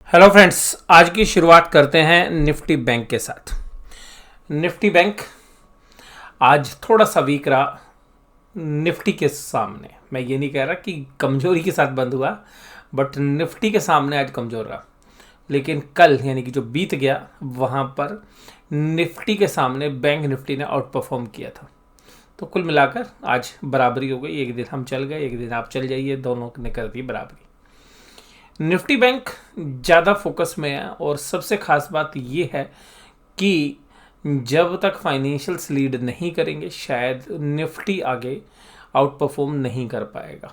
Hello friends, आज की शुरुआत करते हैं निफ्टी बैंक के साथ। निफ्टी बैंक आज थोड़ा सा वीक रहा। निफ्टी के सामने मैं ये नहीं कह रहा कि कमजोरी के साथ बंद हुआ, बट निफ्टी के सामने आज कमजोर रहा। लेकिन कल यानी कि जो बीत गया वहाँ पर निफ्टी के सामने बैंक निफ्टी ने आउट परफॉर्म किया था। तो कुल मिलाकर आज बराबरी हो गई। एक दिन हम चल गए, एक दिन आप चल जाइए, दोनों ने कर दी बराबरी। निफ्टी बैंक ज़्यादा फोकस में है और सबसे खास बात ये है कि जब तक फाइनेंशियल्स लीड नहीं करेंगे शायद निफ्टी आगे आउट परफॉर्म नहीं कर पाएगा।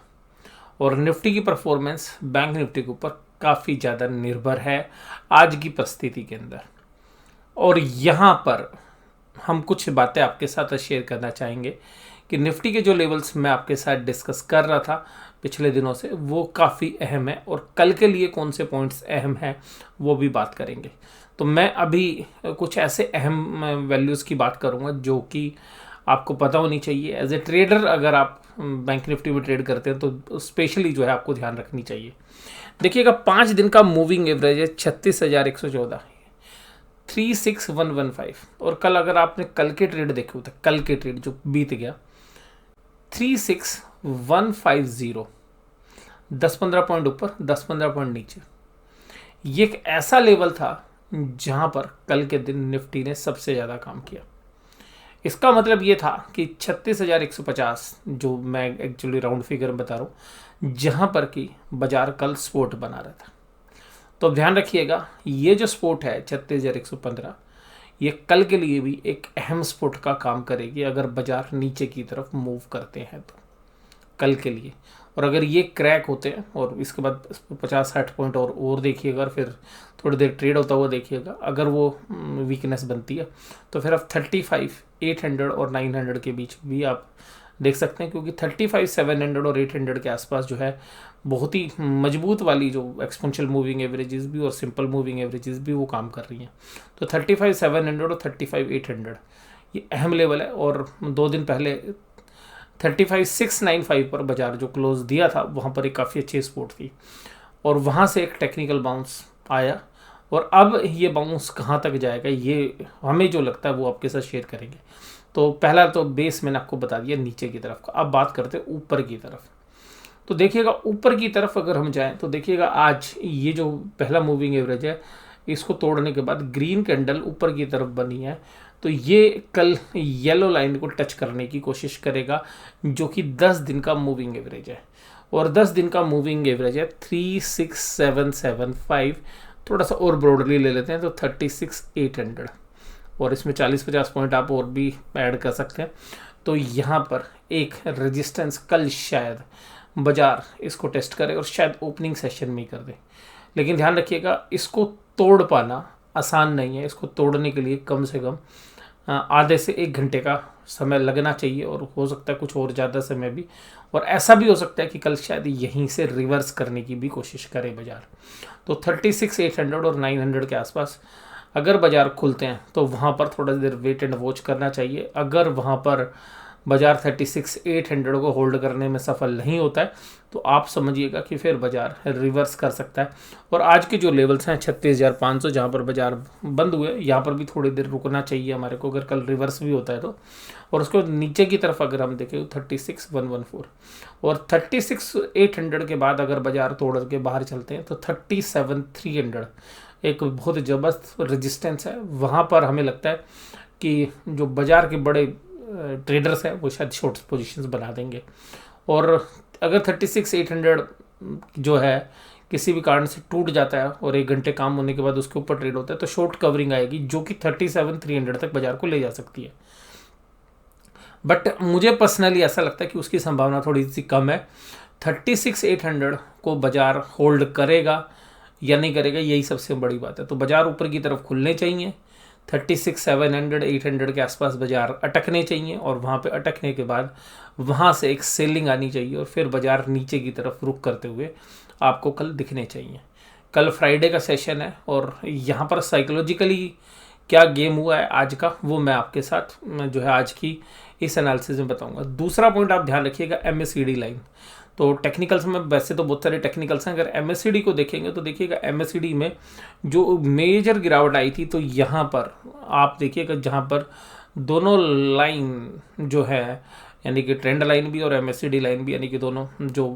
और निफ्टी की परफॉर्मेंस बैंक निफ्टी के ऊपर काफ़ी ज़्यादा निर्भर है आज की परिस्थिति के अंदर। और यहाँ पर हम कुछ बातें आपके साथ शेयर करना चाहेंगे कि निफ्टी के जो लेवल्स मैं आपके साथ डिस्कस कर रहा था पिछले दिनों से वो काफ़ी अहम है और कल के लिए कौन से पॉइंट्स अहम हैं वो भी बात करेंगे। तो मैं अभी कुछ ऐसे अहम वैल्यूज़ की बात करूंगा जो कि आपको पता होनी चाहिए। एज ए ट्रेडर अगर आप बैंक निफ्टी में ट्रेड करते हैं तो स्पेशली जो है आपको ध्यान रखनी चाहिए। देखिएगा 5 दिन का मूविंग एवरेज है 36,114, 36,115। और कल अगर आपने कल के ट्रेड देखे होते, कल के ट्रेड जो बीत गया 36,150, 10-15 पॉइंट ऊपर 10-15 पॉइंट नीचे। ये एक ऐसा लेवल था जहां पर कल के दिन निफ्टी ने सबसे ज़्यादा काम किया। इसका मतलब ये था कि 36,150 जो मैं एक्चुअली राउंड फिगर में बता रहा हूँ, जहां पर कि बाजार कल सपोर्ट बना रहा था। तो ध्यान रखिएगा ये जो सपोर्ट है 36,115 ये कल के लिए भी एक अहम सपोर्ट का काम करेगी अगर बाजार नीचे की तरफ मूव करते हैं तो कल के लिए। और अगर ये क्रैक होते हैं और इसके बाद 50-60 पॉइंट और देखिएगा और फिर थोड़ी देर ट्रेड होता हुआ देखिएगा, अगर वो वीकनेस बनती है तो फिर आप 35,800 और 900 के बीच भी आप देख सकते हैं, क्योंकि 35,700 और 800 के आसपास जो है बहुत ही मजबूत वाली जो एक्सपोनेंशियल मूविंग एवरेजेस भी और सिंपल मूविंग एवरेजेस भी वो काम कर रही हैं। तो 35,700 और 35,800 ये अहम लेवल है। और 2 दिन पहले 35,695 पर बाजार जो क्लोज दिया था वहाँ पर एक काफ़ी अच्छी सपोर्ट थी और वहाँ से एक टेक्निकल बाउंस आया। और अब ये बाउंस कहाँ तक जाएगा ये हमें जो लगता है वो आपके साथ शेयर करेंगे। तो पहला तो बेस मैंने आपको बता दिया नीचे की तरफ का। अब बात करते हैं ऊपर की तरफ। तो देखिएगा ऊपर की तरफ अगर हम जाएं तो देखिएगा आज ये जो पहला मूविंग एवरेज है इसको तोड़ने के बाद ग्रीन कैंडल ऊपर की तरफ बनी है, तो ये कल येलो लाइन को टच करने की कोशिश करेगा जो कि 10 दिन का मूविंग एवरेज है। और 10 दिन का मूविंग एवरेज है 36,775। थोड़ा सा और ब्रॉडली ले लेते हैं तो 36,800 और इसमें 40-50 पॉइंट आप और भी ऐड कर सकते हैं। तो यहाँ पर एक रेजिस्टेंस कल शायद बाजार इसको टेस्ट करे और शायद ओपनिंग सेशन में ही कर दे। लेकिन ध्यान रखिएगा इसको तोड़ पाना आसान नहीं है। इसको तोड़ने के लिए कम से कम आधे से 1 घंटे का समय लगना चाहिए और हो सकता है कुछ और ज़्यादा समय भी। और ऐसा भी हो सकता है कि कल शायद यहीं से रिवर्स करने की भी कोशिश करे बाजार। तो 36,800 और 900 के आसपास अगर बाजार खुलते हैं तो वहाँ पर थोड़ा देर वेट एंड वॉच करना चाहिए। अगर वहाँ पर बाजार 36,800 को होल्ड करने में सफल नहीं होता है तो आप समझिएगा कि फिर बाजार रिवर्स कर सकता है। और आज के जो लेवल्स हैं 36,500 जहाँ पर बाजार बंद हुए, यहाँ पर भी थोड़ी देर रुकना चाहिए हमारे को अगर कल रिवर्स भी होता है तो। और उसको नीचे की तरफ अगर हम देखें 36,114 और 36,800 के बाद अगर बाजार तोड़ के बाहर चलते हैं तो 37,300 एक बहुत ज़बरदस्त रेजिस्टेंस है। वहाँ पर हमें लगता है कि जो बाजार के बड़े ट्रेडर्स हैं वो शायद शॉर्ट पोजीशंस बना देंगे। और अगर 36,800 जो है किसी भी कारण से टूट जाता है और 1 घंटे काम होने के बाद उसके ऊपर ट्रेड होता है तो शॉर्ट कवरिंग आएगी जो कि 37,300 तक बाजार को ले जा सकती है। बट मुझे पर्सनली ऐसा लगता है कि उसकी संभावना थोड़ी सी कम है। 36,800 को बाजार होल्ड करेगा या नहीं करेगा यही सबसे बड़ी बात है। तो बाजार ऊपर की तरफ खुलने चाहिए, 36,700 800 के आसपास बाजार अटकने चाहिए और वहाँ पे अटकने के बाद वहाँ से एक सेलिंग आनी चाहिए और फिर बाजार नीचे की तरफ रुख करते हुए आपको कल दिखने चाहिए। कल फ्राइडे का सेशन है और यहाँ पर साइकोलॉजिकली क्या गेम हुआ है आज का वो मैं आपके साथ जो है आज की इस एनालिसिस में बताऊंगा। दूसरा पॉइंट आप ध्यान रखिएगा MACD लाइन। तो टेक्निकल्स में वैसे तो बहुत सारे टेक्निकल्स हैं, अगर एमएससीडी को देखेंगे तो देखिएगा एमएससीडी में जो मेजर गिरावट आई थी तो यहाँ पर आप देखिएगा जहाँ पर दोनों लाइन जो है यानी कि ट्रेंड लाइन भी और एमएससीडी लाइन भी, यानी कि दोनों जो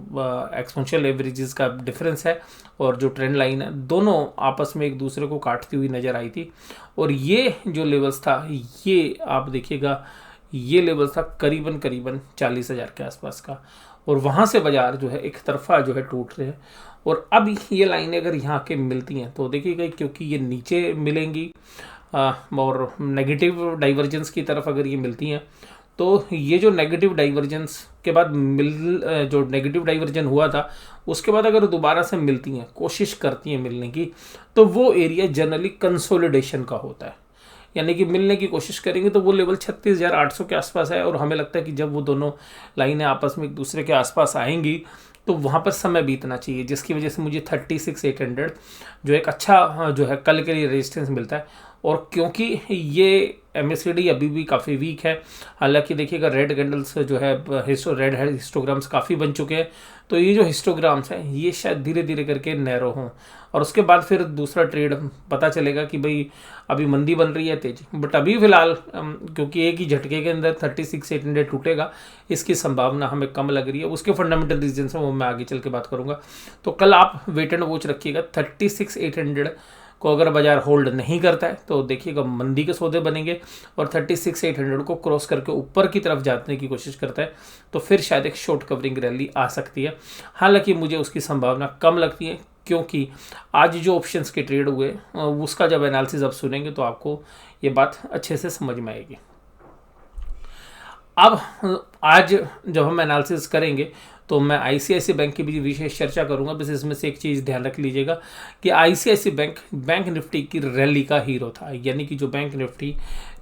एक्सपोनेंशियल एवरेजेस का डिफरेंस है और जो ट्रेंड लाइन है, दोनों आपस में एक दूसरे को काटती हुई नज़र आई थी। और ये जो लेवल्स था, ये आप देखिएगा ये लेवल था करीबन 40,000 के आसपास का, और वहाँ से बाजार जो है एक तरफा जो है टूट रहे हैं। और अब ये लाइनें अगर यहाँ के मिलती हैं तो देखिएगा क्योंकि ये नीचे मिलेंगी और नेगेटिव डाइवर्जेंस की तरफ अगर ये मिलती हैं तो ये जो नेगेटिव डाइवर्जेंस के बाद जो नेगेटिव डाइवर्जन हुआ था उसके बाद अगर दोबारा से मिलती हैं, कोशिश करती हैं मिलने की, तो वो एरिया जनरली कंसोलिडेशन का होता है, यानी कि मिलने की कोशिश करेंगे तो वो लेवल 36,800 के आसपास है। और हमें लगता है कि जब वो दोनों लाइनें आपस में एक दूसरे के आसपास आएंगी तो वहाँ पर समय बीतना चाहिए, जिसकी वजह से मुझे 36,800 जो एक अच्छा जो है कल के लिए रेजिस्टेंस मिलता है। और क्योंकि ये एमएससीडी अभी भी काफ़ी वीक है, हालांकि देखिएगा रेड कैंडल्स जो है रेड हिस्टोग्राम्स काफ़ी बन चुके हैं, तो ये जो हिस्टोग्राम्स हैं ये शायद धीरे धीरे करके नैरो हों और उसके बाद फिर दूसरा ट्रेड पता चलेगा कि भाई अभी मंदी बन रही है तेज। बट अभी फिलहाल क्योंकि एक ही झटके के अंदर 36,800 टूटेगा, इसकी संभावना हमें कम लग रही है। उसके फंडामेंटल रीजन है वो मैं आगे चल के बात करूँगा। तो कल आप वेट एंड वॉच रखिएगा। 36,800 को अगर बाजार होल्ड नहीं करता है तो देखिएगा मंदी के सौदे बनेंगे, और 36,800 को क्रॉस करके ऊपर की तरफ जाने की कोशिश करता है तो फिर शायद एक शॉर्ट कवरिंग रैली आ सकती है। हालांकि मुझे उसकी संभावना कम लगती है, क्योंकि आज जो ऑप्शंस के ट्रेड हुए उसका जब एनालिसिस आप सुनेंगे तो आपको ये बात अच्छे से समझ में आएगी। अब आज जब हम एनालिसिस करेंगे तो मैं आईसीआईसी बैंक की भी विशेष चर्चा करूंगा। बस इसमें से एक चीज़ ध्यान रख लीजिएगा कि आईसीआईसी बैंक निफ्टी की रैली का हीरो था, यानी कि जो बैंक निफ्टी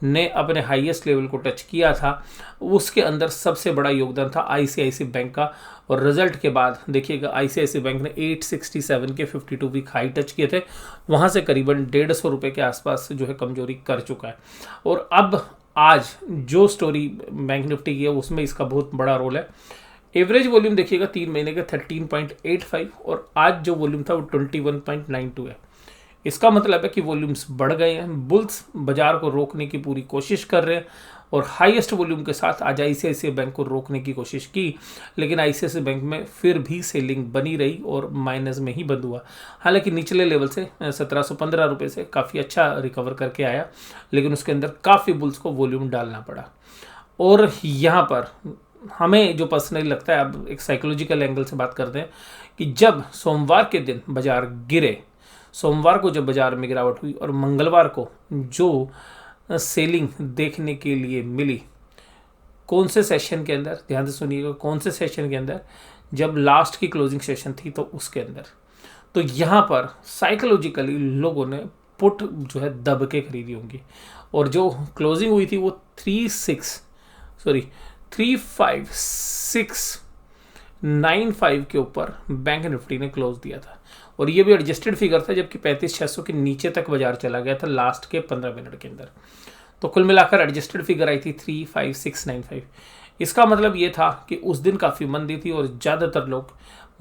ने अपने हाईएस्ट लेवल को टच किया था उसके अंदर सबसे बड़ा योगदान था आईसीआईसी बैंक का। और रिजल्ट के बाद देखिएगा आईसीआईसी बैंक ने 867 के 52 वीक हाई टच किए थे, वहाँ से करीबन 150 रुपये के आसपास जो है कमजोरी कर चुका है। और अब आज जो स्टोरी बैंक निफ्टी की है उसमें इसका बहुत बड़ा रोल है। एवरेज वॉल्यूम देखिएगा 3 महीने का 13.85 और आज जो वॉल्यूम था वो 21.92 है। इसका मतलब है कि वॉल्यूम्स बढ़ गए हैं, बुल्स बाजार को रोकने की पूरी कोशिश कर रहे हैं और हाईएस्ट वॉल्यूम के साथ आज आईसीआईसीआई बैंक को रोकने की कोशिश की, लेकिन आईसीआईसीआई बैंक में फिर भी सेलिंग बनी रही और माइनस में ही बंद हुआ। हालांकि निचले लेवल से 1715 रुपये से काफ़ी अच्छा रिकवर करके आया, लेकिन उसके अंदर काफ़ी बुल्स को वॉल्यूम डालना पड़ा। और यहाँ पर हमें जो पर्सनली लगता है, अब एक साइकोलॉजिकल एंगल से बात करते हैं कि जब सोमवार के दिन बाजार गिरे, सोमवार को जब बाजार में गिरावट हुई और मंगलवार को जो सेलिंग देखने के लिए मिली, कौन से सेशन के अंदर, ध्यान से सुनिएगा, कौन से सेशन के अंदर, जब लास्ट की क्लोजिंग सेशन थी तो उसके अंदर। तो यहाँ पर साइकोलॉजिकली लोगों ने पुट जो है दब के खरीदी होंगी और जो क्लोजिंग हुई थी वो 35695 के ऊपर बैंक निफ्टी ने क्लोज दिया था और ये भी एडजस्टेड फिगर था, जबकि 35,600 के नीचे तक बाजार चला गया था लास्ट के 15 मिनट के अंदर। तो कुल मिलाकर एडजस्टेड फिगर आई थी 35695। इसका मतलब ये था कि उस दिन काफ़ी मंदी थी और ज़्यादातर लोग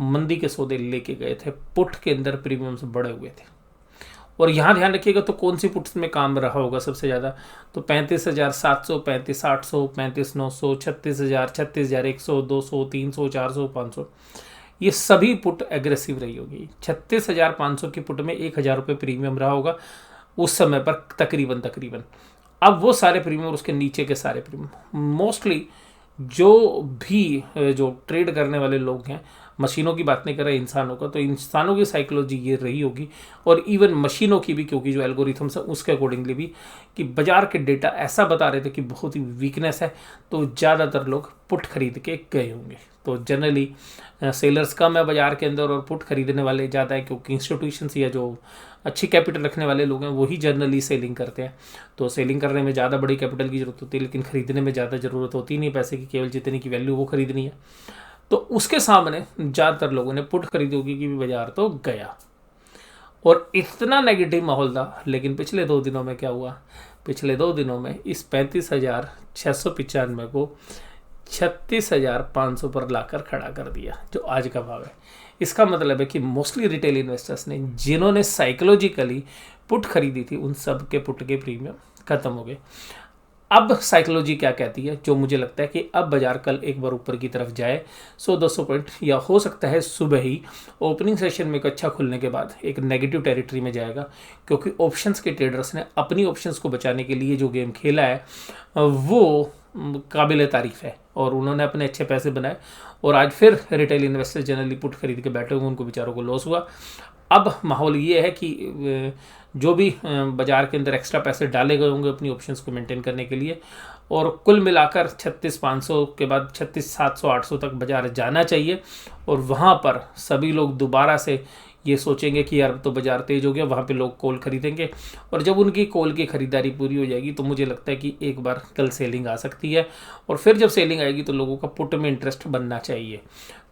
मंदी के सौदे लेके गए थे, पुट के अंदर प्रीमियम्स बढ़े हुए थे। और यहाँ ध्यान रखिएगा तो कौन सी पुट्स में काम रहा होगा सबसे ज़्यादा, तो 35,700, 35,800, 35,900, 36,000, 36,100, 200, 300, 400, 500, ये सभी पुट एग्रेसिव रही होगी। 36,500 की पुट में 1,000 रुपये प्रीमियम रहा होगा उस समय पर तकरीबन। अब वो सारे प्रीमियम और उसके नीचे के सारे प्रीमियम मोस्टली जो ट्रेड करने वाले लोग हैं, मशीनों की बात नहीं कर रहे इंसानों का, तो इंसानों की साइकोलॉजी ये रही होगी और इवन मशीनों की भी, क्योंकि जो एल्गोरिथम्स है उसके अकॉर्डिंगली भी कि बाजार के डेटा ऐसा बता रहे थे कि बहुत ही वीकनेस है, तो ज़्यादातर लोग पुट खरीद के गए होंगे। तो जनरली सेलर्स कम है बाजार के अंदर और पुट खरीदने वाले ज़्यादा है, क्योंकि इंस्टीट्यूशंस या जो अच्छी कैपिटल रखने वाले लोग हैं वही जनरली सेलिंग करते हैं। तो सेलिंग करने में ज़्यादा बड़ी कैपिटल की जरूरत होती है, लेकिन खरीदने में ज़्यादा ज़रूरत होती नहीं पैसे की, केवल जितनी की वैल्यू वो खरीदनी है। तो उसके सामने ज़्यादातर लोगों ने पुट खरीदी होगी कि बाजार तो गया और इतना नेगेटिव माहौल था। लेकिन पिछले 2 दिनों में क्या हुआ, पिछले 2 दिनों में इस 35,695 को 36,500 पर लाकर खड़ा कर दिया, जो आज का भाव है। इसका मतलब है कि मोस्टली रिटेल इन्वेस्टर्स ने, जिन्होंने साइकोलॉजिकली पुट खरीदी थी, उन सब के पुट के प्रीमियम खत्म हो गए। अब साइकोलॉजी क्या कहती है, जो मुझे लगता है कि अब बाजार कल एक बार ऊपर की तरफ जाए 100-200 पॉइंट, या हो सकता है सुबह ही ओपनिंग सेशन में एक अच्छा खुलने के बाद एक नेगेटिव टेरिटरी में जाएगा, क्योंकि ऑप्शंस के ट्रेडर्स ने अपनी ऑप्शंस को बचाने के लिए जो गेम खेला है वो काबिल तारीफ है, और उन्होंने अपने अच्छे पैसे बनाए। और आज फिर रिटेल इन्वेस्टर जनरली पुट खरीद के बैठे हुए, उनको बेचारों को लॉस हुआ। अब माहौल ये है कि जो भी बाजार के अंदर एक्स्ट्रा पैसे डाले गए होंगे अपनी ऑप्शंस को मेंटेन करने के लिए, और कुल मिलाकर 36,500 के बाद 36,700-800 तक बाजार जाना चाहिए। और वहाँ पर सभी लोग दोबारा से ये सोचेंगे कि यार तो बाजार तेज हो गया, वहाँ पे लोग कॉल खरीदेंगे, और जब उनकी कॉल की खरीदारी पूरी हो जाएगी तो मुझे लगता है कि एक बार कल सेलिंग आ सकती है, और फिर जब सेलिंग आएगी तो लोगों का पुट में इंटरेस्ट बनना चाहिए।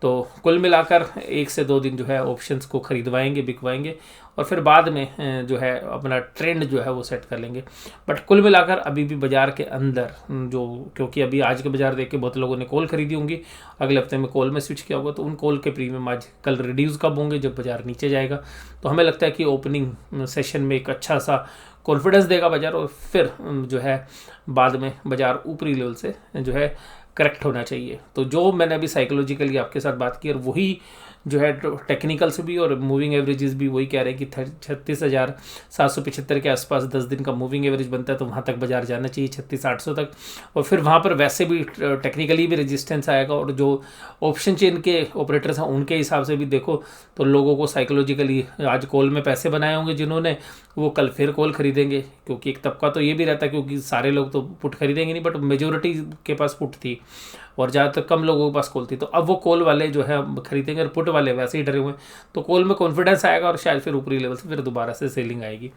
तो कुल मिलाकर 1 से 2 दिन जो है ऑप्शंस को खरीदवाएंगे, बिकवाएंगे, और फिर बाद में जो है अपना ट्रेंड जो है वो सेट कर लेंगे। बट कुल मिलाकर अभी भी बाजार के अंदर जो, क्योंकि अभी आज के बाजार देख के बहुत लोगों ने कॉल खरीदी होंगी, अगले हफ्ते में कॉल में स्विच किया होगा, तो उन कॉल के प्रीमियम आज कल रिड्यूस कब होंगे, जब बाजार नीचे जाएगा। तो हमें लगता है कि ओपनिंग सेशन में एक अच्छा सा कॉन्फिडेंस देगा बाजार, और फिर जो है बाद में बाजार ऊपरी लेवल से जो है करेक्ट होना चाहिए। तो जो मैंने अभी साइकोलॉजिकली आपके साथ बात की, और वही जो है टेक्निकल से भी और मूविंग एवरेजेस भी वही कह रहे हैं कि 36,775 के आसपास 10 दिन का मूविंग एवरेज बनता है, तो वहाँ तक बाजार जाना चाहिए 36,800 तक। और फिर वहाँ पर वैसे भी टेक्निकली भी रेजिस्टेंस आएगा, और जो ऑप्शन चेन के ऑपरेटर्स हैं उनके हिसाब से भी देखो तो लोगों को साइकोलॉजिकली आज कॉल में पैसे बनाए होंगे जिन्होंने, वो कल फिर कॉल खरीदेंगे, क्योंकि एक तबका तो ये भी रहता है, क्योंकि सारे लोग तो पुट खरीदेंगे नहीं, बट मेजोरिटी के पास पुट थी और ज़्यादातर कम लोगों के पास कॉल थी। तो अब वो कॉल वाले जो है खरीदेंगे, और पुट वाले वैसे ही डरे हुए हैं, तो कॉल में कॉन्फिडेंस आएगा, और शायद फिर ऊपरी लेवल से फिर दोबारा से सेलिंग आएगी।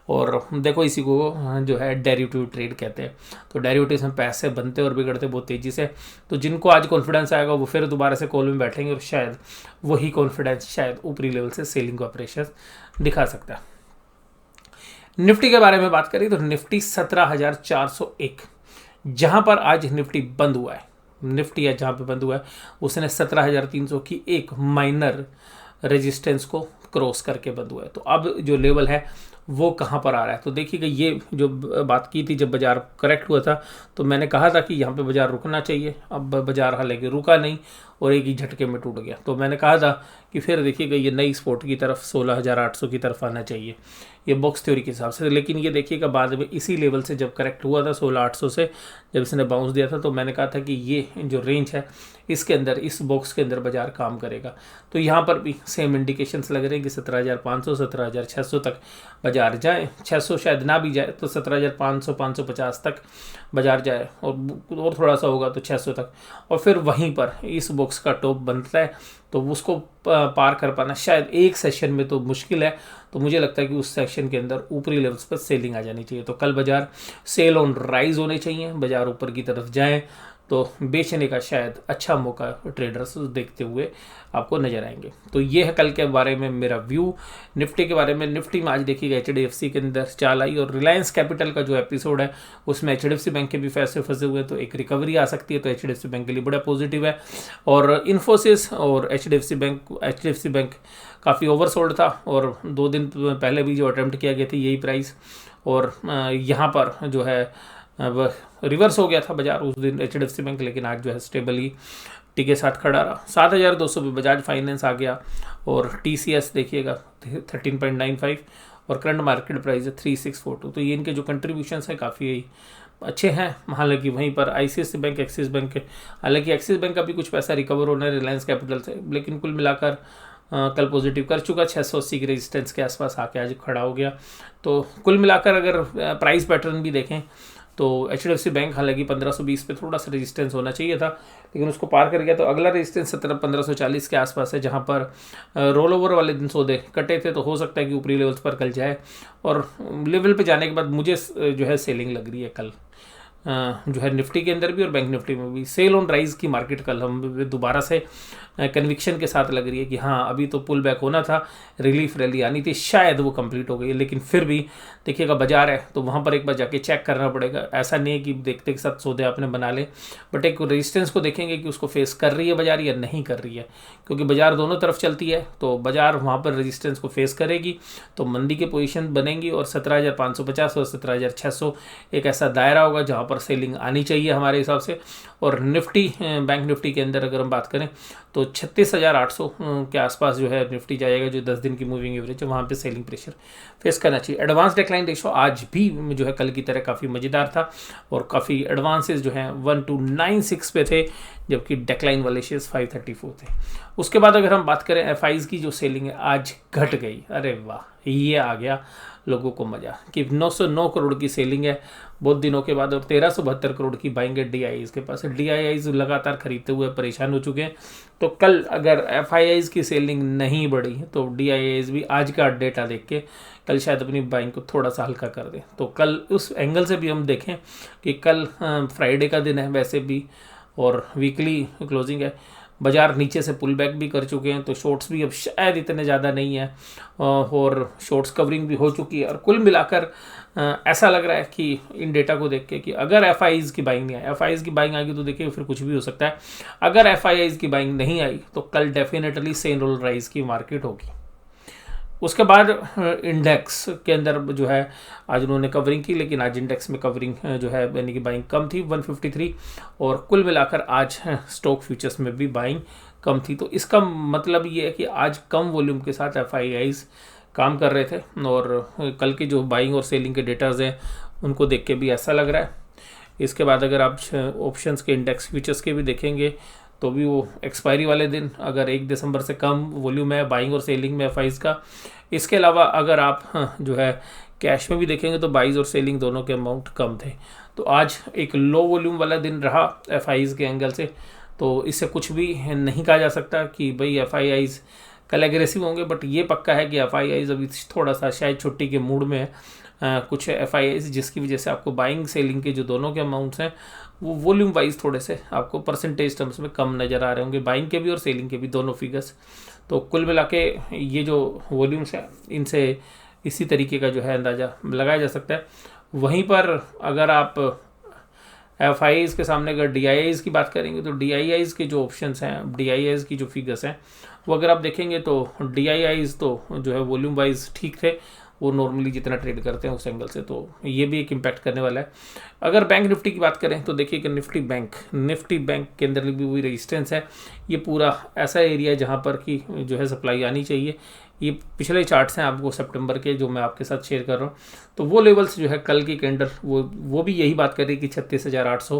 और देखो इसी को जो है डेरिवेटिव ट्रेड कहते हैं। तो डेरिवेटिव में पैसे बनते और बिगड़ते बहुत तेज़ी से, तो जिनको आज कॉन्फिडेंस आएगा वो फिर दोबारा से कॉल में बैठेंगे, और शायद वही कॉन्फिडेंस शायद ऊपरी लेवल से सेलिंग का ऑपरेशन दिखा सकता है। निफ्टी के बारे में बात करें तो निफ्टी 17,401 जहाँ पर आज निफ्टी बंद हुआ है, निफ्टी है जहाँ पे बंद हुआ है उसने 17,300 की एक माइनर रेजिस्टेंस को क्रॉस करके बंद हुआ है। तो अब जो लेवल है वो कहाँ पर आ रहा है, तो देखिएगा ये जो बात की थी जब बाजार करेक्ट हुआ था, तो मैंने कहा था कि यहाँ पे बाजार रुकना चाहिए। अब बाजार हालांकि रुका नहीं और एक ही झटके में टूट गया, तो मैंने कहा था कि फिर देखिएगा ये नई स्पोर्ट की तरफ 16,800 की तरफ आना चाहिए, ये बॉक्स थ्योरी के हिसाब से। लेकिन ये देखिएगा बाद में इसी लेवल से जब करेक्ट हुआ था 16,800 से, जब इसने बाउंस दिया था, तो मैंने कहा था कि ये जो रेंज है इसके अंदर, इस बॉक्स के अंदर बाजार काम करेगा। तो यहाँ पर भी सेम इंडिकेशंस लग रहे हैं कि 17,500 17,600 तक बाजार जाए, 600 शायद ना भी जाए तो 17,500 550 तक बाजार जाए, और थोड़ा सा होगा तो 600 तक, और फिर वहीं पर इस बॉक्स का टॉप बनता है, तो उसको पार कर पाना शायद एक सेशन में तो मुश्किल है। तो मुझे लगता है कि उस सेक्शन के अंदर ऊपरी लेवल्स पर सेलिंग आ जानी चाहिए। तो कल बाजार सेल ऑन राइज होने चाहिए, बाजार ऊपर की तरफ जाएं तो बेचने का शायद अच्छा मौका ट्रेडर्स देखते हुए आपको नजर आएंगे। तो ये है कल के बारे में मेरा व्यू निफ्टी के बारे में। निफ्टी में आज देखिएगा HDFC के अंदर चाल आई, और रिलायंस कैपिटल का जो एपिसोड है उसमें HDFC बैंक के भी पैसे फंसे हुए, तो एक रिकवरी आ सकती है, तो HDFC बैंक के लिए बड़ा पॉजिटिव है। और इन्फोसिस और HDFC बैंक काफ़ी ओवरसोल्ड था, और 2 दिन पहले भी जो अटेम्प्ट किया गया था यही प्राइस, और यहाँ पर जो है अब रिवर्स हो गया था बाजार उस दिन HDFC बैंक, लेकिन आज जो है स्टेबली टी के साथ खड़ा रहा। 7,200 पे बजाज फाइनेंस आ गया, और TCS देखिएगा 13.95, और करंट मार्केट प्राइस है 3,642। तो ये इनके जो कंट्रीब्यूशंस हैं काफ़ी अच्छे हैं। हालांकि वहीं पर ICICI बैंक, एक्सिस बैंक, हालांकि एक्सिस बैंक का भी कुछ पैसा रिकवर होना है रिलायंस कैपिटल से, लेकिन कुल मिलाकर कल पॉजिटिव कर चुका, 680 की रेजिस्टेंस के आसपास आके आज खड़ा हो गया। तो कुल मिलाकर अगर प्राइस पैटर्न भी देखें तो HDFC बैंक हालांकि 1520 पे थोड़ा सा रेजिस्टेंस होना चाहिए था, लेकिन उसको पार कर गया। तो अगला रेजिस्टेंस 1540 के आसपास है, जहां पर रोल ओवर वाले दिन सौदे कटे थे, तो हो सकता है कि ऊपरी लेवल्स पर कल जाए, और लेवल पे जाने के बाद मुझे जो है सेलिंग लग रही है कल। जो है निफ्टी के अंदर भी और बैंक निफ्टी में भी सेल ऑन राइज की मार्केट कल हम दोबारा से कन्विक्शन के साथ लग रही है कि हाँ अभी तो पुल बैक होना था, रिलीफ रैली आनी थी, शायद वो कंप्लीट हो गई, लेकिन फिर भी देखिएगा बाजार है तो वहाँ पर एक बार जाके चेक करना पड़ेगा। ऐसा नहीं है कि देखते के साथ सौदे आपने बना ले, बट एक रेजिस्टेंस को देखेंगे कि उसको फेस कर रही है बाजार या नहीं कर रही है, क्योंकि बाजार दोनों तरफ चलती है तो बाजार वहाँ पर रेजिस्टेंस को फेस करेगी तो मंदी के पोजीशन बनेंगी और 17,550 और 17,600 एक ऐसा दायरा होगा जहाँ पर सेलिंग आनी चाहिए हमारे हिसाब से। और निफ्टी बैंक निफ्टी के अंदर अगर हम बात करें तो 36,800 के आसपास जो है निफ्टी जाएगा, जो 10 दिन की मूविंग एवरेज है वहाँ पे सेलिंग प्रेशर फेस करना चाहिए। एडवांस डिक्लाइन रेशो आज भी जो है कल की तरह काफ़ी मज़ेदार था और काफ़ी एडवांसेस जो हैं 1296 पे थे, जबकि डिक्लाइन वाले शेयर्स 534 थे। उसके बाद अगर हम बात करें एफआईज की जो सेलिंग है आज घट गई, अरे वाह ये आ गया लोगों को मज़ा कि 909 करोड़ की सेलिंग है बहुत दिनों के बाद और 1372 करोड़ की बाइंग है डीआईआईज के पास। डीआईआईज लगातार खरीदते हुए परेशान हो चुके हैं, तो कल अगर एफआईआईज की सेलिंग नहीं बढ़ी तो डीआईआईज भी आज का डेटा देख के कल शायद अपनी बाइंग को थोड़ा सा हल्का कर दें। तो कल उस एंगल से भी हम देखें कि कल फ्राइडे का दिन है वैसे भी और वीकली क्लोजिंग है, बाजार नीचे से पुल बैक भी कर चुके हैं तो शॉर्ट्स भी अब शायद इतने ज़्यादा नहीं है और शॉर्ट्स कवरिंग भी हो चुकी है। और कुल मिलाकर ऐसा लग रहा है कि इन डेटा को देख के कि अगर एफआईज की बाइंग नहीं आई, एफआईज की बाइंग आएगी तो देखिए फिर कुछ भी हो सकता है। अगर एफआईज की बाइंग नहीं आई तो कल डेफिनेटली सेल ऑन राइज की मार्केट होगी। उसके बाद इंडेक्स के अंदर जो है आज उन्होंने कवरिंग की, लेकिन आज इंडेक्स में कवरिंग जो है यानी कि बाइंग कम थी 153 और कुल मिलाकर आज स्टॉक फ्यूचर्स में भी बाइंग कम थी। तो इसका मतलब ये है कि आज कम वॉल्यूम के साथ एफआईआईज काम कर रहे थे और कल की जो बाइंग और सेलिंग के डेटाज हैं उनको देख के भी ऐसा लग रहा है। इसके बाद अगर आप ऑप्शंस के इंडेक्स फ्यूचर्स के भी देखेंगे तो भी वो एक्सपायरी वाले दिन अगर 1 दिसंबर से कम वॉल्यूम है बाइंग और सेलिंग में एफआईज का। इसके अलावा अगर आप जो है कैश में भी देखेंगे तो बाइज और सेलिंग दोनों के अमाउंट कम थे। तो आज एक लो वॉल्यूम वाला दिन रहा एफआईज के एंगल से, तो इससे कुछ भी नहीं कहा जा सकता कि भाई एफआईआईज कल एग्रेसिव होंगे, बट ये पक्का है कि एफआईआईज अभी थोड़ा सा शायद छुट्टी के मूड में है। कुछ एफआईआईज जिसकी वजह से आपको बाइंग सेलिंग के जो दोनों के अमाउंट्स हैं वो वॉल्यूम वाइज थोड़े से आपको परसेंटेज टर्म्स में कम नज़र आ रहे होंगे, बाइंग के भी और सेलिंग के भी दोनों फिगर्स। तो कुल मिला के ये जो वॉल्यूम्स हैं इनसे इसी तरीके का जो है अंदाज़ा लगाया जा सकता है। वहीं पर अगर आप एफआईआईज के सामने अगर डीआईआईज की बात करेंगे तो डीआईआईज के जो ऑप्शंस हैं, डीआईआईज की जो फिगर्स हैं वो अगर आप देखेंगे तो डीआईआईज तो जो है वॉल्यूम वाइज ठीक थे, वो नॉर्मली जितना ट्रेड करते हैं उस एंगल से, तो ये भी एक इम्पैक्ट करने वाला है। अगर बैंक निफ्टी की बात करें तो देखिए कि निफ्टी बैंक के अंदर भी वही रेजिस्टेंस है। ये पूरा ऐसा एरिया है जहाँ पर कि जो है सप्लाई आनी चाहिए। ये पिछले चार्ट्स हैं आपको सितंबर के जो मैं आपके साथ शेयर कर रहा हूँ, तो वो लेवल्स जो है कल की कैंडल वो भी यही बात कर रही है कि 36,800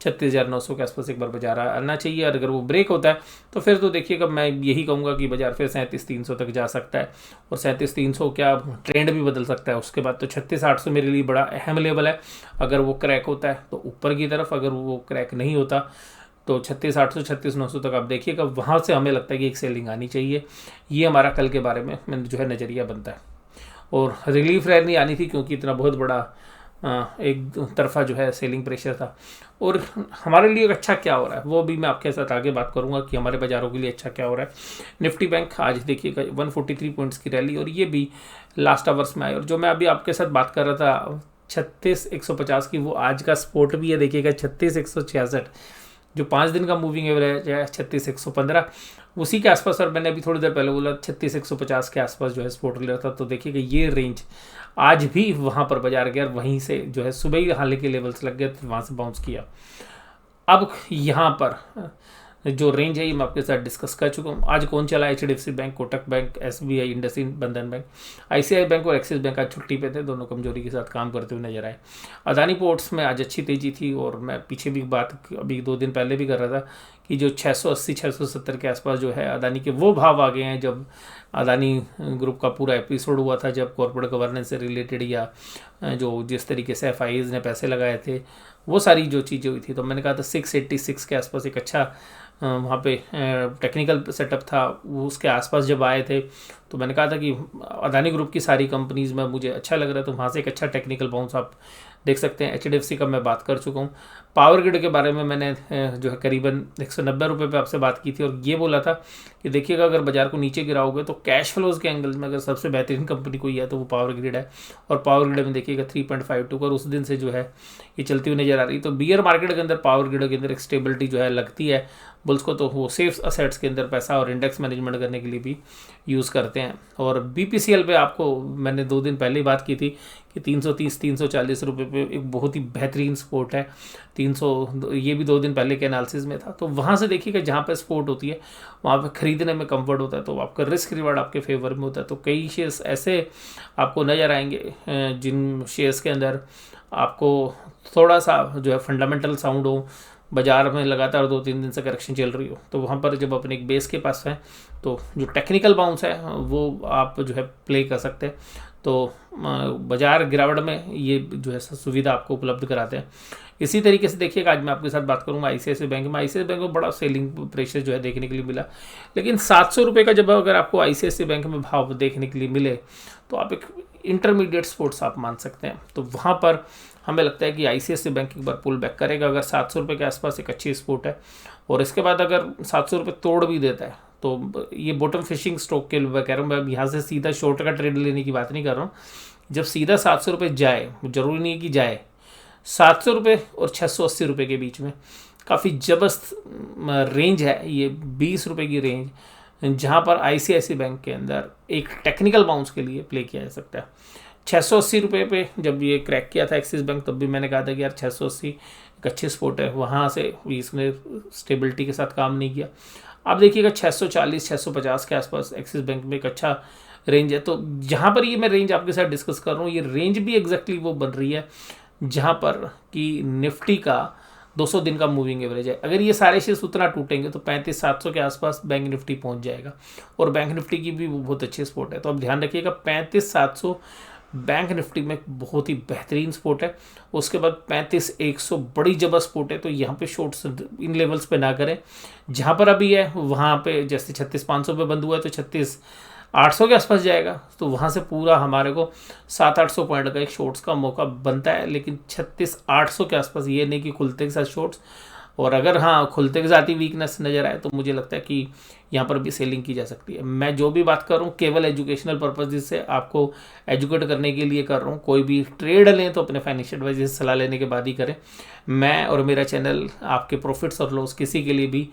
36,900 के आसपास एक बार बाजार आना चाहिए। और अगर वो ब्रेक होता है तो फिर तो देखिएगा मैं यही कहूँगा कि बाजार फिर 37,300 तक जा सकता है और 37,300 क्या ट्रेंड भी बदल सकता है उसके बाद। तो 36,800 मेरे लिए बड़ा अहम लेवल है, अगर वो क्रैक होता है तो ऊपर की तरफ, अगर वो क्रैक नहीं होता तो 36,800 36,900 तक आप देखिएगा, वहाँ से हमें लगता है कि एक सेलिंग आनी चाहिए। ये हमारा कल के बारे में जो है नज़रिया बनता है। और रिलीफ रैली आनी थी क्योंकि इतना बहुत बड़ा एक तरफा जो है सेलिंग प्रेशर था। और हमारे लिए अच्छा क्या हो रहा है वो भी मैं आपके साथ आगे बात करूंगा कि हमारे बाजारों के लिए अच्छा क्या हो रहा है। निफ्टी बैंक आज देखिएगा 143 पॉइंट्स की रैली और ये भी लास्ट आवर्स में आई। और जो मैं अभी आपके साथ बात कर रहा था 36,150 की, वो आज का स्पोर्ट भी है देखिएगा 36,166, जो 5 दिन का मूविंग एवरेज है 36,115 उसी के आसपास। और मैंने अभी थोड़ी देर पहले बोला 36,150 के आसपास जो है सपोर्ट ले रहा था, तो देखिएगा ये रेंज आज भी वहाँ पर बाजार गया, वहीं से जो है सुबह ही हाल के लेवल्स लग गए तो वहाँ से बाउंस किया। अब यहाँ पर जो रेंज है ये मैं आपके साथ डिस्कस कर चुका हूँ। आज कौन चला? HDFC bank, Kotak bank, SBI, IndusInd, बंधन बैंक, आईसीआई बैंक और एक्सिस बैंक आज छुट्टी पे थे, दोनों कमजोरी के साथ काम करते हुए नजर आए। अदानी पोर्ट्स में आज अच्छी तेजी थी और मैं पीछे भी बात अभी 2 दिन पहले भी कर रहा था कि जो 680 670 के आसपास जो है अदानी के वो भाव आ गए हैं। जब अदानी ग्रुप का पूरा एपिसोड हुआ था, जब कॉर्पोरेट गवर्नेंस से रिलेटेड या जो जिस तरीके से एफआईज ने पैसे लगाए थे वो सारी जो चीज़ें हुई थी, तो मैंने कहा था 686 के आसपास एक अच्छा वहाँ पे टेक्निकल सेटअप था, वो उसके आसपास जब आए थे तो मैंने कहा था कि अदानी ग्रुप की सारी कंपनीज़ में मुझे अच्छा लग रहा है, तो वहाँ से एक अच्छा टेक्निकल बाउंस आप देख सकते हैं। HDFC का मैं बात कर चुका हूँ। पावर ग्रिड के बारे में मैंने जो है करीबन 190 रुपये पे आपसे बात की थी और ये बोला था कि देखिएगा अगर बाजार को नीचे गिराओगे तो कैश फ्लोज के एंगल में अगर सबसे बेहतरीन कंपनी कोई है तो वो पावर ग्रिड है। और पावर ग्रिड में देखिएगा 3.52 पर उस दिन से जो है ये चलती हुई नजर आ रही। तो बियर मार्केट के अंदर पावर ग्रिड के अंदर एक स्टेबिलिटी जो है लगती है बुल्स को, तो वो सेफ असेट्स के अंदर पैसा और इंडेक्स मैनेजमेंट करने के लिए भी यूज़ करते हैं। और BPCL पे आपको मैंने 2 दिन पहले ही बात की थी कि 330-340 रुपये पे एक बहुत ही बेहतरीन सपोर्ट है। 300 ये भी 2 दिन पहले के एनालिसिस में था। तो वहाँ से देखिएगा जहाँ पे सपोर्ट होती है वहाँ पे ख़रीदने में कंफर्ट होता है, तो आपका रिस्क रिवार्ड आपके फेवर में होता है। तो कई शेयर्स ऐसे आपको नज़र आएंगे जिन शेयर्स के अंदर आपको थोड़ा सा जो है फंडामेंटल साउंड हो, बाजार में लगातार 2-3 दिन से करेक्शन चल रही हो, तो वहाँ पर जब अपने एक बेस के पास है तो जो टेक्निकल बाउंस है वो आप जो है प्ले कर सकते हैं। तो बाजार गिरावट में ये जो है सुविधा आपको उपलब्ध कराते हैं। इसी तरीके से देखिएगा आज मैं आपके साथ बात करूंगा ICICI बैंक में। ICICI बैंक में बड़ा सेलिंग प्रेशर जो है देखने के लिए मिला, लेकिन 700 रुपये का जब अगर आपको ICICI बैंक में भाव देखने के लिए मिले तो आप एक इंटरमीडिएट सपोर्ट्स आप मान सकते हैं। तो वहाँ पर हमें लगता है कि ICICI बैंक एक बार पुल बैक करेगा अगर 700 रुपये के आसपास एक अच्छी सपोर्ट है। और इसके बाद अगर 700 रुपये तोड़ भी देता है तो ये बॉटम फिशिंग स्टॉक के लिए कह रहा हूँ मैं, यहाँ से सीधा शॉर्ट का ट्रेड लेने की बात नहीं कर रहा हूँ। जब सीधा 700 रुपये जाए, जरूरी नहीं है कि जाए, 700 रुपये और 680 रुपये के बीच में काफ़ी जबरदस्त रेंज है ये, 20 रुपये की रेंज, जहाँ पर ICICI बैंक के अंदर एक टेक्निकल बाउंस के लिए प्ले किया जा सकता है। 680 रुपये पे जब ये क्रैक किया था एक्सिस बैंक तब भी मैंने कहा था कि यार 680 एक अच्छी सपोर्ट है, वहाँ से इसने स्टेबिलिटी के साथ काम नहीं किया। आप देखिएगा 640-650 के आसपास एक्सिस बैंक में एक अच्छा रेंज है। तो जहाँ पर ये मैं रेंज आपके साथ डिस्कस कर रहा हूँ, ये रेंज भी एग्जैक्टली वो बन रही है जहाँ पर कि निफ्टी का 200 दिन का मूविंग एवरेज है। अगर ये सारे शेयर्स उतना टूटेंगे तो 35,700 के आसपास बैंक निफ्टी पहुंच जाएगा और बैंक निफ्टी की भी बहुत अच्छी सपोर्ट है। तो अब ध्यान रखिएगा 35,700 बैंक निफ्टी में बहुत ही बेहतरीन सपोर्ट है। उसके बाद 35,100 बड़ी जबरदस्त सपोर्ट है। तो यहाँ पे शॉर्ट्स इन लेवल्स पे ना करें जहाँ पर अभी है, वहाँ पे जैसे 36,500 पे बंद हुआ है तो 36,800 के आसपास जाएगा, तो वहाँ से पूरा हमारे को 700-800 पॉइंट का एक शॉर्ट्स का मौका बनता है। लेकिन 36,800 के आसपास ये नहीं कि खुलते के साथ शॉर्ट्स, और अगर हाँ खुलते के साथ ही वीकनेस नज़र आए तो मुझे लगता है कि यहाँ पर भी सेलिंग की जा सकती है। मैं जो भी बात कर रहा हूँ केवल एजुकेशनल पर्पज से आपको एजुकेट करने के लिए कर रहा हूँ। कोई भी ट्रेड लें तो अपने फाइनेंशियल एडवाइजर से सलाह लेने के बाद ही करें। मैं और मेरा चैनल आपके प्रॉफिट्स और लॉस किसी के लिए भी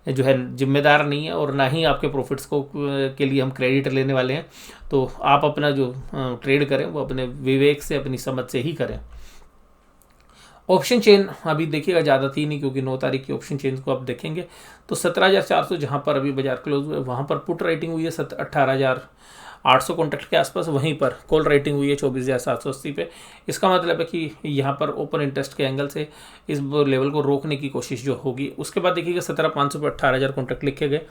जो है जिम्मेदार नहीं है, और ना ही आपके प्रॉफिट्स को के लिए हम क्रेडिट लेने वाले हैं। तो आप अपना जो ट्रेड करें वो अपने विवेक से, अपनी समझ से ही करें। ऑप्शन चेन अभी देखिएगा ज़्यादा थी नहीं, क्योंकि 9 तारीख की ऑप्शन चेन को आप देखेंगे तो 17,400 जहाँ पर अभी बाजार क्लोज हुए वहाँ पर पुट राइटिंग हुई है 18,800 कॉन्ट्रैक्ट के आसपास, वहीं पर कॉल राइटिंग हुई है 24,780 पे। इसका मतलब है कि यहाँ पर ओपन इंटरेस्ट के एंगल से इस लेवल को रोकने की कोशिश जो होगी। उसके बाद देखिएगा 17,500 पर 18,000 कॉन्ट्रैक्ट लिखे गए।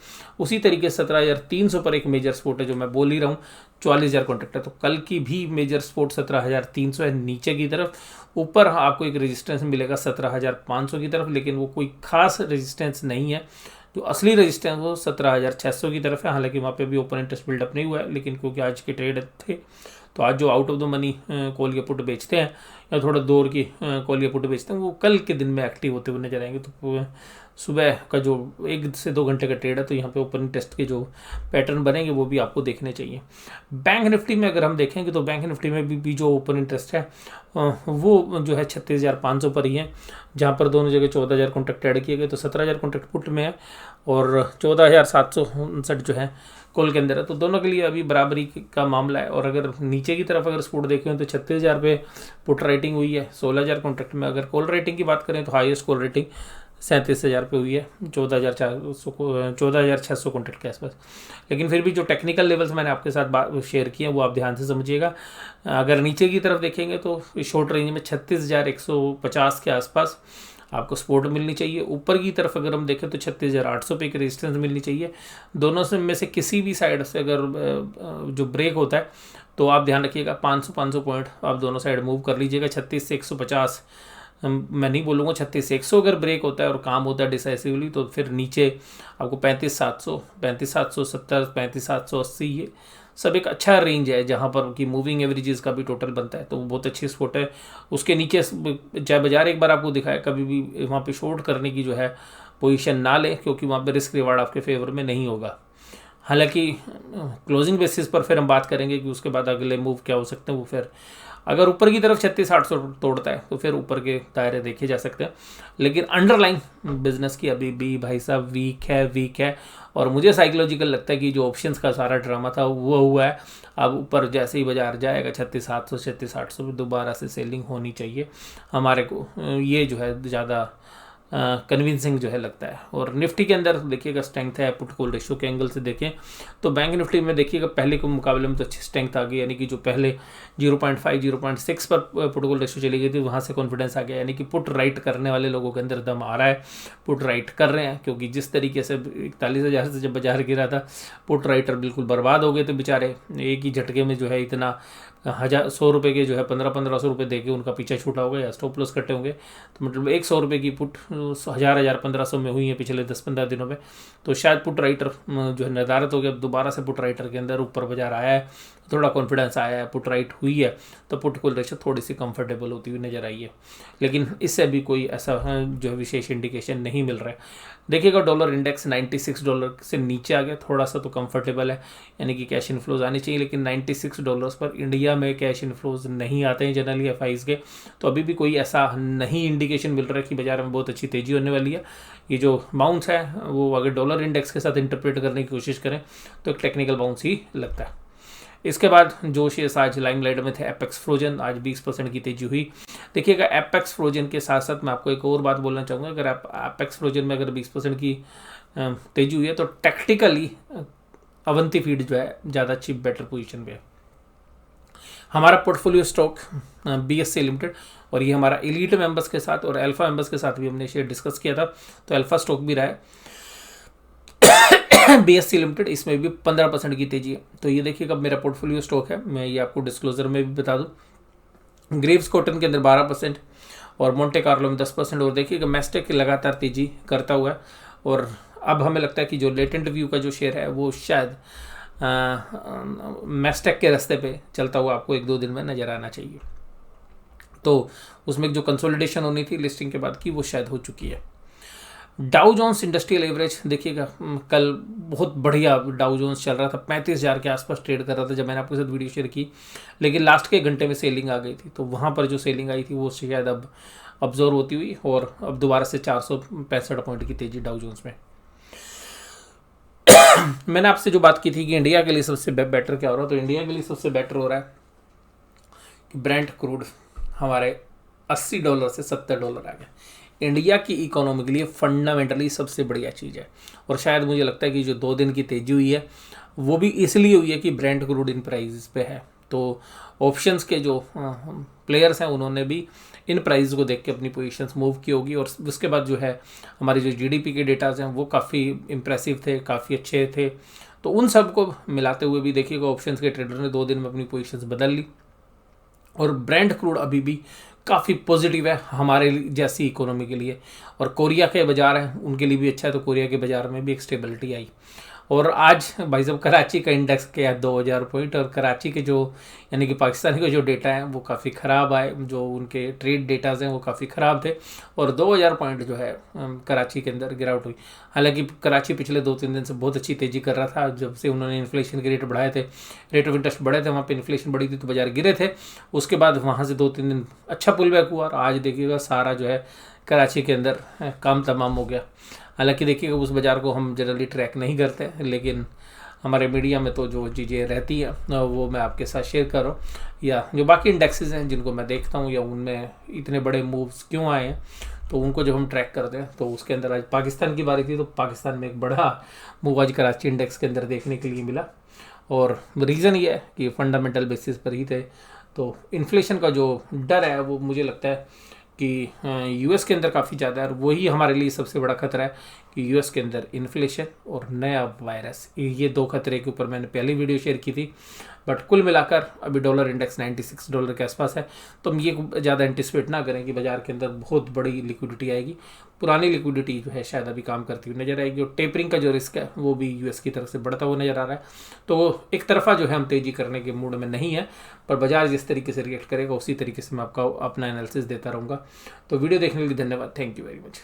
उसी तरीके से 17,300 पर एक मेजर सपोर्ट है जो मैं बोल ही रहा हूँ, 44,000 कॉन्ट्रैक्ट है। तो कल की भी मेजर सपोर्ट 17,300 है नीचे की तरफ। ऊपर आपको एक रेजिस्टेंस मिलेगा 17,500 की तरफ, लेकिन वो कोई खास रेजिस्टेंस नहीं है। जो असली रेजिस्टेंस वो 17,600 की तरफ है। हालांकि वहाँ पे भी ओपन इंटरेस्ट बिल्डअप नहीं हुआ है, लेकिन क्योंकि आज के ट्रेड थे तो आज जो out of the money call या पुट बेचते हैं या थोड़ा दूर की कॉल या पुट बेचते हैं वो कल के दिन में एक्टिव होते हुए नजर आएंगे। तो सुबह का जो 1 से 2 घंटे का ट्रेड है तो यहाँ पे ओपन टेस्ट के जो पैटर्न बनेंगे वो भी आपको देखने चाहिए। बैंक निफ्टी में अगर हम देखेंगे तो बैंक निफ्टी में भी जो ओपन इंटरेस्ट है वो जो है 36,500 पर ही है, जहाँ पर दोनों जगह 14,000 कॉन्ट्रैक्ट ऐड किए गए। तो 17,000 कॉन्ट्रैक्ट पुट में है और 14,759 जो है कॉल के अंदर है। तो दोनों के लिए अभी बराबरी का मामला है। और अगर नीचे की तरफ अगर सपोर्ट देखें तो 36,000 पे पुट राइटिंग हुई है। 16,000 कॉन्ट्रैक्ट में अगर कॉल राइटिंग की बात करें तो हाईएस्ट कॉल राइटिंग 37,000 पे हुई है, 14,600 कॉन्ट्रैक्ट के आसपास। लेकिन फिर भी जो टेक्निकल लेवल्स मैंने आपके साथ शेयर किए हैं वो आप ध्यान से समझिएगा। अगर नीचे की तरफ देखेंगे तो शॉर्ट रेंज में 36,150 के आसपास आपको सपोर्ट मिलनी चाहिए। ऊपर की तरफ अगर हम देखें तो 36,800 पे एक रेजिस्टेंस मिलनी चाहिए। दोनों से में से किसी भी साइड से अगर जो ब्रेक होता है तो आप ध्यान रखिएगा 500 पॉइंट आप दोनों साइड मूव कर लीजिएगा। 36 से 150 मैं नहीं बोलूँगा, 36 से 100 अगर ब्रेक होता है और काम होता है डिसाइसिवली तो फिर नीचे आपको 35,770, 35,780 ये सब एक अच्छा रेंज है जहाँ पर कि मूविंग एवरेजेस का भी टोटल बनता है, तो वो बहुत अच्छी स्पॉट है। उसके नीचे चाहे बाजार एक बार आपको दिखाए, कभी भी वहाँ पे शॉर्ट करने की जो है पोजीशन ना ले, क्योंकि वहाँ पे रिस्क रिवार्ड आपके फेवर में नहीं होगा। हालांकि क्लोजिंग बेसिस पर फिर हम बात करेंगे कि उसके बाद अगले मूव क्या हो सकते हैं। वो फिर अगर ऊपर की तरफ 3600 तोड़ता है तो फिर ऊपर के दायरे देखे जा सकते हैं, लेकिन अंडरलाइन बिजनेस की अभी भी भाई साहब वीक है। और मुझे साइकोलॉजिकल लगता है कि जो ऑप्शंस का सारा ड्रामा था वो हुआ है। अब ऊपर जैसे ही बाजार जाएगा 36,700 36,800 में दोबारा से सेलिंग होनी चाहिए हमारे को, ये जो है ज़्यादा कन्विंसिंग जो है लगता है। और निफ्टी के अंदर देखिएगा स्ट्रेंथ है, पुट कॉल रेशियो के एंगल से देखें तो बैंक निफ्टी में देखिएगा पहले के मुकाबले में तो अच्छी स्ट्रेंथ आ गई, यानी कि जो पहले 0.5 0.6 पर पुट कॉल रेशियो चली गई थी वहाँ से कॉन्फिडेंस आ गया, यानी कि पुट राइट करने वाले लोगों के अंदर दम आ रहा है, पुट राइट कर रहे हैं। क्योंकि जिस तरीके से 41,000 से जब बाजार गिरा था, पुट राइटर बिल्कुल बर्बाद हो गए थे बेचारे, एक ही झटके में जो है इतना 100 रुपये के जो है 1500 रुपये दे के उनका पीछा छूटा होगा या स्टॉप लॉस कटे होंगे। तो मतलब 100 रुपये की पुट 1500 में हुई है पिछले 10-15 दिनों में। तो शायद पुट राइटर जो है निर्धारित हो गया, अब दोबारा से पुट राइटर के अंदर ऊपर बाजार आया है, थोड़ा कॉन्फिडेंस आया है, पुट राइट हुई है, तो पुट कॉल रेशियो थोड़ी सी कंफर्टेबल होती हुई नजर आई है। लेकिन इससे भी कोई ऐसा जो है विशेष इंडिकेशन नहीं मिल रहा है। देखिएगा डॉलर इंडेक्स $96 से नीचे आ गया, थोड़ा सा तो कंफर्टेबल है, यानी कि कैश इनफ्लोज आने चाहिए, लेकिन $96 पर इंडिया में कैश इनफ्लोज नहीं आते हैं जनरली एफआईज के। तो अभी भी कोई ऐसा नहीं इंडिकेशन मिल रहा है कि बाजार में बहुत अच्छी तेज़ी होने वाली है। ये जो बाउंस है वो अगर डॉलर इंडेक्स के साथ इंटरप्रेट करने की कोशिश करें तो एक टेक्निकल बाउंस ही लगता है। इसके बाद जो शेयर्स आज लाइमलाइट में थे, एपेक्स फ्रोजन, आज 20% की तेजी हुई। देखिएगा एपेक्स फ्रोजन के साथ साथ मैं आपको एक और बात बोलना चाहूँगा, अगर आप एपेक्स फ्रोजन में अगर 20% की तेजी हुई है तो टैक्टिकली अवंती फीड जो है ज़्यादा अच्छी बेटर पोजीशन पे है। हमारा पोर्टफोलियो स्टॉक BSE लिमिटेड, और ये हमारा एलीट मेंबर्स के साथ और अल्फा मेंबर्स के साथ भी हमने शेयर डिस्कस किया था, तो अल्फा स्टॉक भी रहा है BSE लिमिटेड, इसमें भी 15% की तेजी है। तो ये देखिए कब मेरा पोर्टफोलियो स्टॉक है, मैं ये आपको डिस्क्लोजर में भी बता दूं। ग्रेव्स कॉटन के अंदर 12% और मोंटे कार्लो में 10%, और देखिएगा मैस्टेक लगातार तेजी करता हुआ है। और अब हमें लगता है कि जो लेटेंट व्यू का जो शेयर है वो शायद मैस्टेक के रास्ते पे चलता हुआ आपको 1-2 दिन में नजर आना चाहिए। तो उसमें जो कंसोलिडेशन होनी थी लिस्टिंग के बाद की वो शायद हो चुकी है। डाउ जोन्स इंडस्ट्रियल एवरेज देखिएगा कल बहुत बढ़िया डाउ जोन्स चल रहा था, 35,000 के आसपास ट्रेड कर रहा था जब मैंने आपके साथ वीडियो शेयर की, लेकिन लास्ट के घंटे में सेलिंग आ गई थी। तो वहाँ पर जो सेलिंग आई थी वो शायद अब ऑब्जर्व होती हुई, और अब दोबारा से 465 पॉइंट की तेजी डाउ जोन्स में। मैंने आपसे जो बात की थी कि इंडिया के लिए सबसे बेटर क्या हो रहा है, तो इंडिया के लिए सबसे बेटर हो रहा है कि ब्रेंट क्रूड हमारे $80 से $70 आ गया। इंडिया की इकोनॉमी के लिए फंडामेंटली सबसे बढ़िया चीज़ है। और शायद मुझे लगता है कि जो 2 दिन की तेजी हुई है वो भी इसलिए हुई है कि ब्रेंट क्रूड इन प्राइस पे है। तो ऑप्शंस के जो प्लेयर्स हैं उन्होंने भी इन प्राइस को देख के अपनी पोजीशंस मूव की होगी। और उसके बाद जो है हमारी जो GDP के डेटाज हैं वो काफ़ी इम्प्रेसिव थे, काफ़ी अच्छे थे। तो उन सब को मिलाते हुए भी देखिएगा ऑप्शंस के ट्रेडर ने 2 दिन में अपनी पोजीशंस बदल ली, और ब्रेंट क्रूड अभी भी काफ़ी पॉजिटिव है हमारे जैसी इकोनॉमी के लिए। और कोरिया के बाज़ार हैं उनके लिए भी अच्छा है, तो कोरिया के बाज़ार में भी एक स्टेबिलिटी आई। और आज भाई साहब कराची का इंडेक्स क्या है 2000 पॉइंट, और कराची के जो यानी कि पाकिस्तानी के जो डेटा हैं वो काफ़ी ख़राब आए, जो उनके ट्रेड डेटाज हैं वो काफ़ी ख़राब थे, और 2000 पॉइंट जो है कराची के अंदर गिरावट हुई। हालांकि कराची पिछले 2-3 दिन से बहुत अच्छी तेज़ी कर रहा था, जब से उन्होंने इन्फ्लेशन के रेट बढ़ाए थे, रेट ऑफ इंटरेस्ट बढ़े थे, वहाँ पर इन्फ्लेशन बढ़ी थी तो बाजार गिरे थे। उसके बाद वहाँ से 2-3 दिन अच्छा पुल बैक हुआ, और आज देखिएगा सारा जो है कराची के अंदर काम तमाम हो गया। हालांकि देखिएगा उस बाज़ार को हम जनरली ट्रैक नहीं करते, लेकिन हमारे मीडिया में तो जो चीज़ें रहती हैं वो मैं आपके साथ शेयर कर रहा हूँ, या जो बाकी इंडेक्सेस हैं जिनको मैं देखता हूँ या उनमें इतने बड़े मूव्स क्यों आए हैं, तो उनको जब हम ट्रैक करते हैं तो उसके अंदर आज पाकिस्तान की बारी थी, तो पाकिस्तान में एक बड़ा मूव आज कराची इंडेक्स के अंदर देखने के लिए मिला। और रीज़न ये है कि फंडामेंटल बेसिस पर ही थे। तो इन्फ्लेशन का जो डर है वो मुझे लगता है कि US के अंदर काफ़ी ज़्यादा है, और वही हमारे लिए सबसे बड़ा खतरा है कि US के अंदर इन्फ्लेशन और नया वायरस, ये 2 खतरे के ऊपर मैंने पहली वीडियो शेयर की थी। बट कुल मिलाकर अभी डॉलर इंडेक्स $96 के आसपास है, तो हम ये ज़्यादा एंटिसिपेट ना करें कि बाजार के अंदर बहुत बड़ी लिक्विडिटी आएगी। पुरानी लिक्विडिटी जो है शायद अभी काम करती हुई नजर आएगी, और टेपरिंग का जो रिस्क है वो भी यूएस की तरफ से बढ़ता हुआ नजर आ रहा है। तो एक तरफा जो है हम तेजी करने के मूड में नहीं है, पर बाजार जिस तरीके से रिएक्ट करेगा उसी तरीके से मैं आपका अपना एनालिसिस देता रहूँगा। तो वीडियो देखने के लिए धन्यवाद, थैंक यू वेरी मच।